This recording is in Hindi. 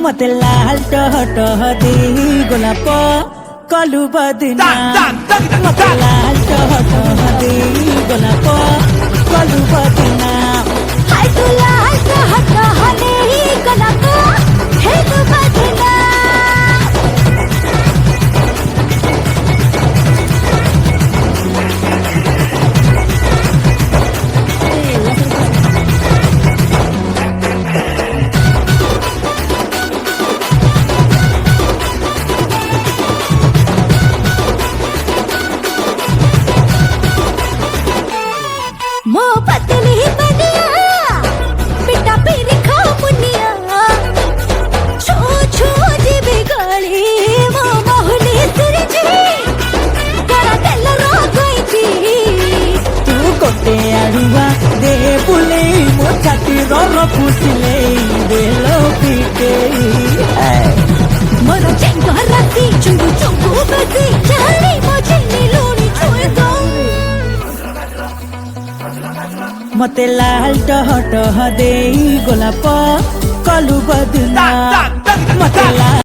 मते लाल टह टह दे गोलाप कलु बदना मते लाल टह टह दे गोलाप कलु बदना हाय तू लाल टह टह दे गोलाप हे तू बदना मो पतली बनिया पिटा पीर खा मुनिया छो छो जी बिगड़ी मो बहुली सिरजी करा तेल रो गई जी तू गोटे आड़ुआ दे बुले मो छाती रो फुसले दे लो पीटे मोर चेंगा राती चुंगू चुंगू बसी जानी मुझे नीलूनी छुए दो मते लाल टह टह दे गोलाप कलु बदना मते लाल